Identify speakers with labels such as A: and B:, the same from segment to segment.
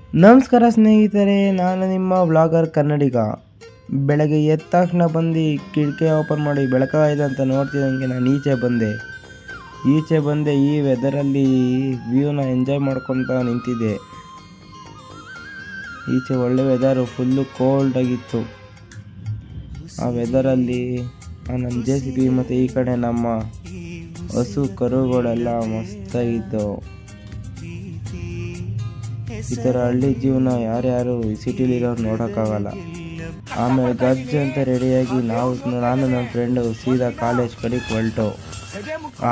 A: ನಮಸ್ಕಾರ ಸ್ನೇಹಿತರೆ, ನಾನು ನಿಮ್ಮ ವ್ಲಾಗರ್ ಕನ್ನಡಿಗ. ಬೆಳಗ್ಗೆ ಎದ್ದ ತಕ್ಷಣ ಬಂದು ಕಿಟಕಿ ಓಪನ್ ಮಾಡಿ ಬೆಳಕಾಗಿದೆ ಅಂತ ನೋಡ್ತಿದ್ದಂಗೆ ನಾನು ಈಚೆ ಬಂದೆ. ಈ ವೆದರಲ್ಲಿ ವ್ಯೂನ ಎಂಜಾಯ್ ಮಾಡ್ಕೊತ ನಿಂತಿದ್ದೆ. ಈಚೆ ಒಳ್ಳೆ ವೆದರು, ಫುಲ್ಲು ಕೋಲ್ಡ್ ಆಗಿತ್ತು. ಆ ವೆದರಲ್ಲಿ ನನ್ನ JCB ಮತ್ತು ಈ ಕಡೆ ನಮ್ಮ ಹಸು ಕರುಗಳೆಲ್ಲ ಮಸ್ತಾಗಿದ್ದವು. ಈ ಥರ ಹಳ್ಳಿ ಜೀವನ ಯಾರ್ಯಾರು ಸಿಟಿಲಿರೋರು ನೋಡೋಕ್ಕಾಗಲ್ಲ. ಆಮೇಲೆ ಗಜ್ಜ ಅಂತ ರೆಡಿಯಾಗಿ ನಾನು ನನ್ನ ಫ್ರೆಂಡು ಸೀದಾ ಕಾಲೇಜ್ ಕಡೆಗೆ ಹೊರಟು.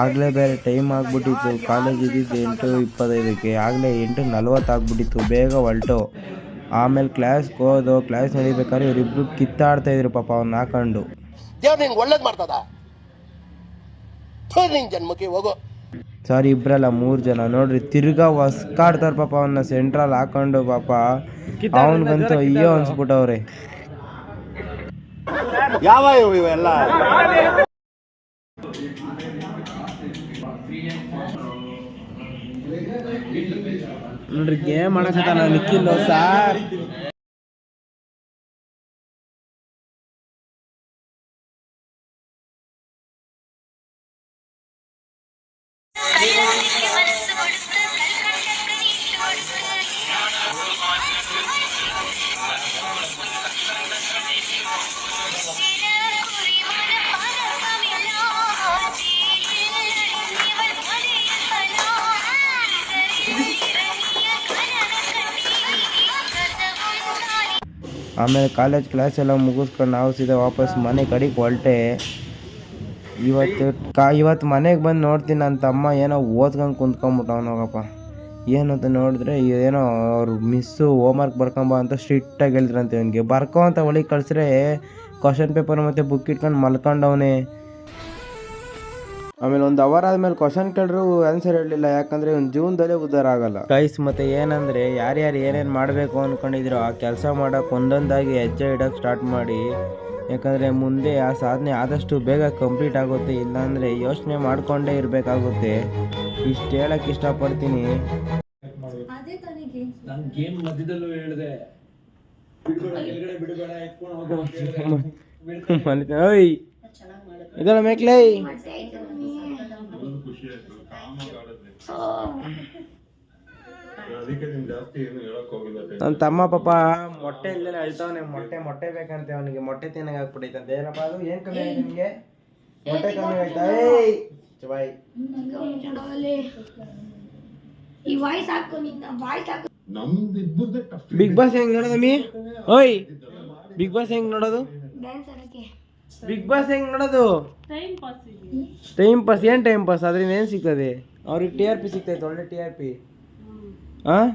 A: ಆಗಲೇ ಬೇರೆ ಟೈಮ್ ಆಗಿಬಿಟ್ಟಿತ್ತು. ಕಾಲೇಜ್ ಇದ್ದಿದ್ದು 8:25ಕ್ಕೆ, ಆಗಲೇ 8:40 ಆಗಿಬಿಟ್ಟಿತ್ತು. ಬೇಗ ಹೊರಟು. ಆಮೇಲೆ ಕ್ಲಾಸ್ಗೆ ಹೋದೋ. ಕ್ಲಾಸ್ ನಡಿಬೇಕಾದ್ರೆ ಇವರಿಬ್ರು ಕಿತ್ತಾಡ್ತಾಯಿದ್ರು ಪಾಪ ಅವ್ನು ಹಾಕೊಂಡು.
B: ಒಳ್ಳೇದು ಮಾಡ್ತದ ಜನ್ಮಕ್ಕೆ ಹೋಗೋ.
A: ಸಾರಿ, ಇಬ್ಬರಲ್ಲ 3 ಜನ ನೋಡ್ರಿ. ತಿರ್ಗಾ ಹೊಸ್ಕಾಡ್ತಾರೆ ಪಾಪ ಅವನ್ನ ಸೆಂಟ್ರಲ್ ಹಾಕೊಂಡು. ಪಾಪ ಅವನಿಗಂತೂ ಅಯ್ಯೋ ಅನ್ಸ್ಬಿಟ್ಟವ್ರೆ.
B: ಯಾವ ಇವೆಲ್ಲ
A: ನೋಡ್ರಿ, ಗೇಮ್ ಮಾಡಕತ್ತಾನ ನಿಖಿಲ್ ಸಾರ್. ಆಮೇಲೆ ಕಾಲೇಜ್ ಕ್ಲಾಸ್ ಎಲ್ಲ ಮುಗಿಸ್ಕೊಂಡು ನಾವು ಸೀದಾ ವಾಪಸ್ ಮನೆ ಕಡೆಗೆ ಹೊರಟೆ. ಇವತ್ತು ಮನೆಗೆ ಬಂದು ನೋಡ್ತೀನಿ, ನನ್ನ ತಮ್ಮ ಏನೋ ಓದ್ಕೊಂಡು ಕುಂತ್ಕೊಂಡ್ಬಿಟ್ಟವನೋಗಪ್ಪ. ಏನು ಅಂತ ನೋಡಿದ್ರೆ ಏನೋ ಅವ್ರು ಮಿಸ್ಸು ಹೋಮ್ವರ್ಕ್ ಬರ್ಕೊಂಬ ಅಂತ ಸ್ಟ್ರಿಕ್ಟಾಗಿ ಹೇಳಿದ್ರಂತೆ. ಅವನಿಗೆ ಬರ್ಕೊ ಅಂತ ಒಳಗೆ ಕಳಿಸ್ರೆ ಕ್ವಶನ್ ಪೇಪರ್ ಮತ್ತು ಬುಕ್ ಇಟ್ಕೊಂಡು ಮಲ್ಕೊಂಡವನೇ. ಆಮೇಲೆ 1 ಅವರ್ ಆದಮೇಲೆ ಕ್ವಶನ್ ಕೇಳಿದ್ರು ಆನ್ಸರ್ ಹೇಳಲಿಲ್ಲ. ಯಾಕಂದರೆ ಒಂದು ಜೀವನದಲ್ಲೇ ಉದ್ಧಾರ ಆಗಲ್ಲ ಗೈಸ್. ಮತ್ತು ಏನಂದರೆ ಯಾರ್ಯಾರು ಏನೇನು ಮಾಡಬೇಕು ಅಂದ್ಕೊಂಡಿದ್ರು ಆ ಕೆಲಸ ಮಾಡೋಕೆ ಒಂದೊಂದಾಗಿ ಹೆಜ್ಜೆ ಇಡೋಕ್ಕೆ ಸ್ಟಾರ್ಟ್ ಮಾಡಿ. ಯಾಕಂದರೆ ಮುಂದೆ ಆ ಸಾಧನೆ ಆದಷ್ಟು ಬೇಗ ಕಂಪ್ಲೀಟ್ ಆಗುತ್ತೆ. ಇಲ್ಲಾಂದರೆ ಯೋಚನೆ ಮಾಡಿಕೊಂಡೇ ಇರಬೇಕಾಗುತ್ತೆ. ಇಷ್ಟು ಹೇಳೋಕ್ಕೆ ಇಷ್ಟಪಡ್ತೀನಿ. ಓಯ್ ಇದಲ್ಲ ಮೇಕ್ಲೈ. ನನ್ನ ತಮ್ಮ ಪಾಪ ಮೊಟ್ಟೆ ಇಲ್ಲೇ ಅಳ್ತಾವನೆ. ಮೊಟ್ಟೆ ಬೇಕಂತೆ ಅವನಿಗೆ. ಮೊಟ್ಟೆ ತಿನ್ನಕ್ಕೆ ಆಗ್ಬಿಟ್ಟೈತಂತೆ. ಏನಪ್ಪ ಅದು, ಏನು ಕಮ್ಮಿ ಆಗಿದೆ ನಿಮಗೆ? ಮೊಟ್ಟೆ ಕಮ್ಮಿ ಆಯ್ತಾ? ಬಾಯ್ ಬಿಗ್ ಬಾಸ್ ಹೆಂಗ್ ನೋಡೋದಮ್ಮಿ? ಓಯ್ ಬಿಗ್ ಬಾಸ್ ಹೆಂಗ್ ನೋಡೋದು? ಬಿಗ್ ಬಾಸ್ ಹೆಂಗ್ ನೋಡೋದು? Time pass. ಏನು ಟೈಮ್ ಪಾಸ್? ಅದರಿಂದ ಏನು ಸಿಗ್ತದೆ? ಅವ್ರಿಗೆ TRP ಸಿಗ್ತೈತೆ, ಒಳ್ಳೆ TRP. ಹಾಂ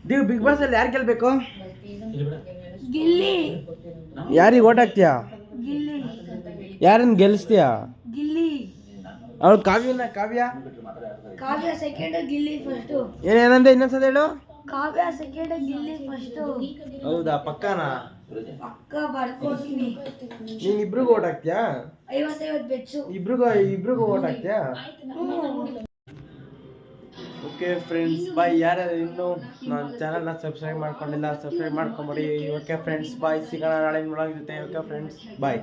A: ನೀವು ಬಿಗ್ ಬಾಸ್ ಅಲ್ಲಿ ಯಾರು ಗೆಲ್ಬೇಕು? ಯಾರಿಗೆ ಓಟ್ ಹಾಕ್ತೀಯಾ? ಯಾರನ್ನ ಗೆಲ್ಲಿಸ್ತೀಯಾ? ಅವ್ಳು ಕಾವ್ಯ
C: ಸೆಕೆಂಡ್, ಗಿಲ್ಲಿ ಫಸ್ಟ್.
A: ಏನಂದೆ ಇನ್ನೊಂದ್ಸಲ ಹೇಳು.
C: ಕಾವ್ಯ ಸೆಕೆಂಡ್, ಗಿಲ್ಲಿ ಫಸ್ಟ್.
A: ಹೌದಾ? ಪಕ್ಕನಾ?
C: ಪಕ್ಕ ಬರ್ಕೊಡ್ತೀನಿ.
A: ನೀನ್ ಇಬ್ರಿಗೂ ಓಟ್ ಹಾಕ್ತೀಯಾ?
C: 50-50 ಬೆಚ್ಚು.
A: ಇಬ್ರಿಗೂ ಓಟ್ ಹಾಕ್ತೀಯಾ? ಓಕೆ ಫ್ರೆಂಡ್ಸ್, ಬಾಯ್. ಯಾರ್ಯಾರು ಇನ್ನೂ ನನ್ನ ಚಾನಲ್ನ ಸಬ್ಸ್ಕ್ರೈಬ್ ಮಾಡ್ಕೊಂಡಿಲ್ಲ, ಸಬ್ಸ್ಕ್ರೈಬ್ ಮಾಡ್ಕೊಂಬಿಡಿ. ಓಕೆ ಫ್ರೆಂಡ್ಸ್, ಬಾಯ್. ಸಿಗೋಣ ನಾಳೆ ನೋಡೋಕೆ ಜೊತೆ. ಓಕೆ ಫ್ರೆಂಡ್ಸ್, ಬಾಯ್.